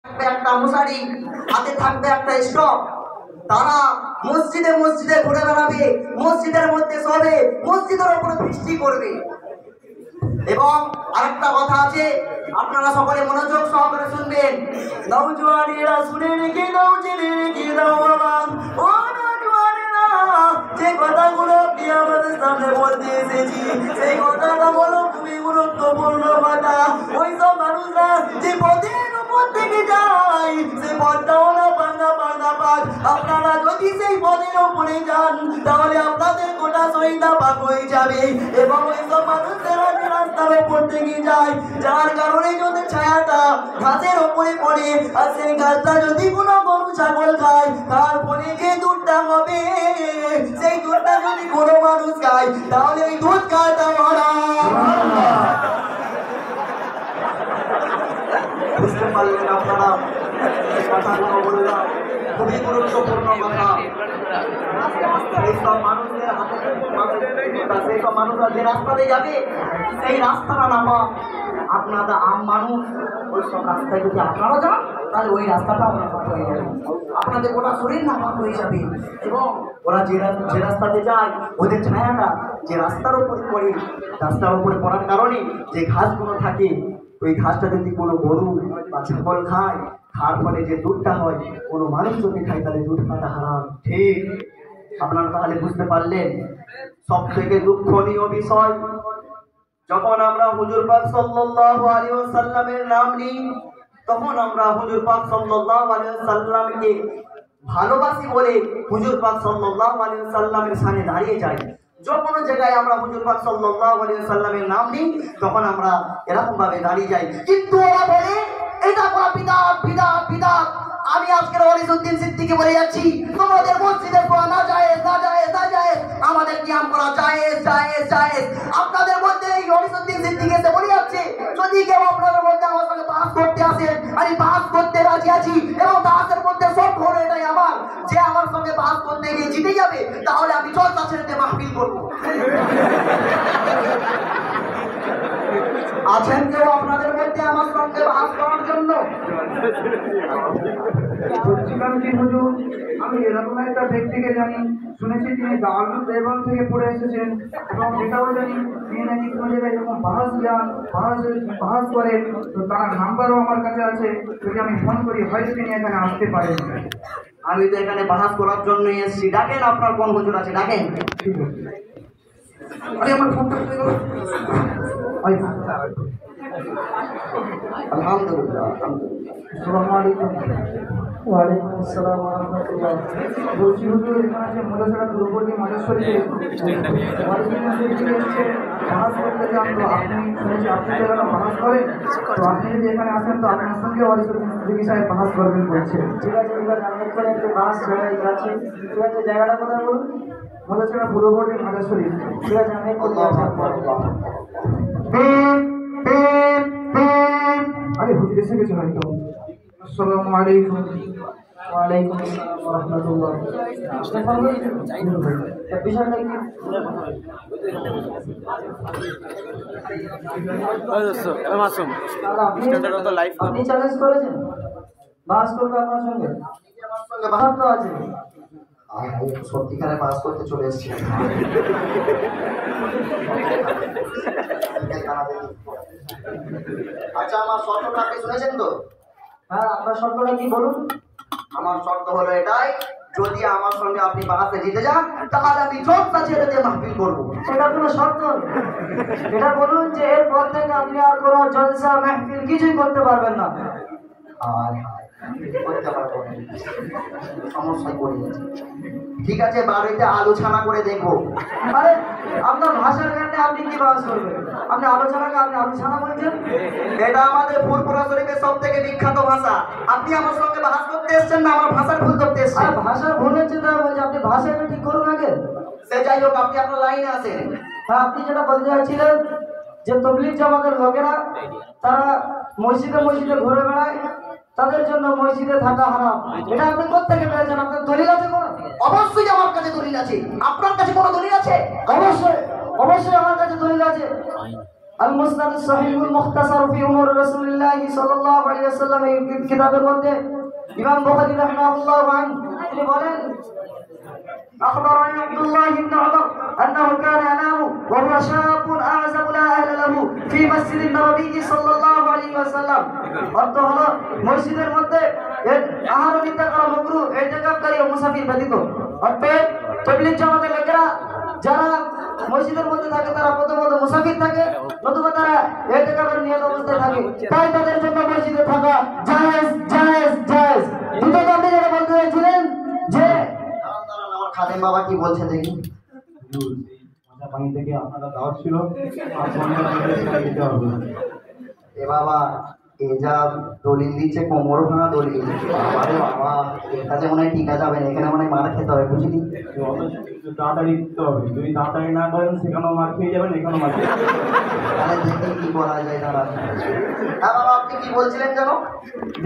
একটা মশারি, হাতে থাকবে একটা স্টক। তারা মসজিদে মসজিদে ঘুরে বেড়াবে, মসজিদের মধ্যে শোবে, মসজিদের উপরে বৃষ্টি করবে। এবং আরেকটা কথা আছে, আপনারা সকলে মনোযোগ সহকারে শুনবেন। নওজোয়ানেরা শুনে রেখে দাও, জেনে রেখে দাও বাবা, ও নওজোয়ানেরা, যে কথাগুলো আমি আমাদের সামনে বলতে এসেছি সেই কথাটা বলো খুবই গুরুত্বপূর্ণ কথা। ওই সব মানুষরা যে পথের উপর থেকে যায় সে পথটাও না পাঙ্গা পাঙ্গা পাক। আপনারা যদি সেই পথের উপরে যান তাহলে আপনাদের গোটা শরীরটা পাক হয়ে যাবে। এবং ওই সব মানুষেরা যে রাস্তার উপর থেকে যায়, যার কারণে যদি ছায়াটা ঘাসের উপরে পড়ে আর সেই ঘাসটা যদি কোনো গরু ছাগল খায়, তারপরে যে দুধটা হবে সেই দুধটা যদি কোনো মানুষ খায় তাহলে ওই দুধ খাওয়াটা হারাম। বুঝতে পারলেন আপনারা? কথাগুলো বললাম খুবই গুরুত্বপূর্ণ কথা। এইসব মানুষদের হাতে সেই সব মানুষরা যে রাস্তাতে যাবে সেই রাস্তাটা না পাক। আপনারা আম মানুষ, ওই সব রাস্তায় যদি আপনারা যান তাহলে ওই রাস্তাটা আপনার পাক হয়ে যাবে, আপনাদের গোটা শরীর না পাক হয়ে যাবে। এবং ওরা যে রাস্তাতে যায় ওদের ছায়াটা যে রাস্তার উপরে পড়ে, রাস্তার উপরে পড়ার কারণে যে ঘাসগুলো থাকে ওই ঘাসটা যদি কোনো গরু বা ছাগল খায়, খাওয়ার ফলে যে দুধটা হয় কোনো মানুষ যদি খায় তাহলে দুধ খাওয়াটা হারাম। ঠিক আপনারা তাহলে বুঝতে পারলেন? সব থেকে দুঃখনীয় বিষয়, যখন আমরা হুজুর পাক সাল্লাল্লাহু আলাইহি ওয়াসাল্লামের নাম নিই তখন আমরা হুজুর পাক সাল্লাল্লাহু আলাইহি ওয়াসাল্লামকে ভালোবাসি বলে হুজুর পাক সাল্লাল্লাহু আলাইহি ওয়াসাল্লামের সামনে দাঁড়িয়ে যাই। যে কোনো জায়গায় আমরা হুজুর পাক সাল্লাল্লাহু আলাইহি ওয়াসাল্লামের নাম নিই তখন আমরা এরকম ভাবে দাঁড়িয়ে যাই। কিন্তু ওরা বলে এটা করা বিদআত বিদআত বিদআত। আমি আজকের ওয়ারিসউদ্দিন সিদ্দিকী বলে যাচ্ছি, তোমাদের মসজিদে পড়া না জায়েজ না জায়েজ না জায়েজ, আমাদের কিয়াম করা জায়েজ জায়েজ জায়েজ। আপনাদের মধ্যে এই ওয়ারিসউদ্দিন সিদ্দিকী এসে বলে যাচ্ছে, যদি কেউ আপনাদের মধ্যে আমার সঙ্গে বাস করতে আসে আমি বাস করতে রাজি আছি এবং বাসের মধ্যে সব হলো এটাই আমার, যে আমার সঙ্গে বাস করতে গিয়ে জিতে যাবে তাহলে আমি জলসা ছেড়ে মাহফিল করবো। আছেন কেউ আপনাদের মধ্যে আমার সঙ্গে বাস করার জন্য? আমি এরকম একটা ব্যক্তিকে জানি, শুনেছি তিনি দারুল দেওবন্দ থেকে পড়ে এসেছেন এবং এটাও জানি তিনি নাকি কোনো জায়গায় এরকম বাহাস করেন। তো তার নাম্বারও আমার কাছে আছে, যদি আমি ফোন করি হয়তো তিনি এখানে আসতে পারেন। আমি তো এখানে বাহাস করার জন্য এসেছি, ডাকেন আপনার কোন হুজুর আছে ডাকেন। ঠিক আছে, আরে আমার ফোনটা আলহামদুলিল্লাহ। আসসালামু আলাইকুম। ওয়ালাইকুম আসসালাম ওয়া রাহমাতুল্লাহ। বলছি হুজুর, এখানে যে মুলাছড়া পূর্ববর্তী মাদেশ্বরীতে বাহাস করতে যান, তো আপনি শুনেছি আপনি তো এখানে বাহাস করেন, তো আপনি যদি এখানে আসেন তো আপনার সঙ্গে ওয়ারিসউদ্দিন সিদ্দিকী সাহেব বাহাস করবেন বলছে। ঠিক আছে, ঠিক আছে, আমি এখানে একটু বাহাস আছে। ঠিক আছে, জায়গাটা কোথায় বলুন? মুলাছড়া পূর্ববর্তী মাদেশ্বরী। ঠিক আছে, আমি আরে হুজুর এসে গেছে হয়তো। আসসালামু আলাইকুম। ওয়ালাইকুম আসসালাম ওয়া রাহমাতুল্লাহ। বিষয়টা কি? আপনি চ্যালেঞ্জ করেছেন বাস করবে আপনার সঙ্গে? আমার সঙ্গে বাস তো আছে। সত্যিকারে বাস করতে চলে এসেছি। আচ্ছা, আমার শর্তটা আপনি শুনেছেন তো? হ্যাঁ, আপনার শর্তটা কি বলুন? আমার শর্ত হলো এটাই, যদি আমার সঙ্গে আপনি বাহাসে জিতে যান তাহলে আমি জলসা ছেড়ে দিয়ে মাহফিল করবো। সেটা কোনো শর্ত? এটা বলুন যে এরপর থেকে আপনি আর কোনো জলসা মাহফিল কিছুই করতে পারবেন না। আর করতে পারবো না, সমস্যায় পড়ে গেছে। ঠিক আছে, বাড়িতে আলোচনা করে দেখবো। আরে আপনার ভাষার কারণে আপনি কি বাস করবেন? আপনি আলোচনাকে আপনি আলোচনা বলছেন? এটা আমাদের ফুরফুরা শরীফের সব থেকে বিখ্যাত ভাষা। আপনি আমার সঙ্গে বাহাস করতে এসছেন না আমার ভাষার ভুল ধরতে এসছেন? ভাষার ভুল হচ্ছে তাই বলছি, আপনি ভাষাটা ঠিক করুন আগে। সে যাই হোক, আপনি আপনার লাইনে আসেন। হ্যাঁ, আপনি যেটা বলতে চাইছিলেন যে তবলিগ জামাতের লোকেরা তারা মসজিদে মসজিদে ঘুরে বেড়ায়, তাদের জন্য মসজিদে থাকা হারাম, এটা আপনি কোত্থেকে পেয়েছেন? আপনার দলিল আছে কোনো? অবশ্যই আমার কাছে দলিল আছে। আপনার কাছে কোনো দলিল আছে? অবশ্যই অবশ্যই আমার কাছে দলিল আছে। আল-মুসনাদ সহিহুল মুখতাসার ফি উমুর রাসূলুল্লাহ সাল্লাল্লাহু আলাইহি ওয়াসাল্লাম এই কিতাবের মধ্যে ইমাম বুখারী রাহিমাহুল্লাহু আনহু তিনি বলেন أخبرني عبد الله بن عمر أنه كان ينام وهو شاب أعزب لا أهل له في مسجد النبي صلى الله عليه وسلم অর্থ হলো মসজিদের মধ্যে আহার নিত্যা করা মাকরুহ ইতিকাফকারী ও মুসাফির ব্যতীত অর্থাৎ তাবলীগ জামাতের লোকেরা যারা মসজিদের মধ্যে থাকে তারা প্রথমত মুসাফির থাকে নতুবা তারা ইতিকাফের নিয়ত অবস্থায় থাকে তাই তাদের জন্য মসজিদে থাকা জায়েজ জায়েজ জায়েজ দুটো আপনি যেটা বলতে চাইছিলেন যে খাদেম বাবা কি বলছে দেখি পানি থেকে আপনারা দাওয়াত ছিল আর সন্ধ্যা দিতে হবে এ বাবা এ যা দলিল দিচ্ছে কোমর ভাঙা দলিল আরে বাবা এর কাছে মনে হয় টিকা যাবে না এখানে মনে হয় মার খেতে হবে বুঝলি তাড়াতাড়ি দিতে হবে যদি তাড়াতাড়ি না করেন সেখানেও মার খেয়ে যাবেন এখানেও মার খেয়ে যাবেন তাহলে দেখি কি করা যায় দাঁড়া হ্যাঁ বাবা আপনি কি বলছিলেন যেন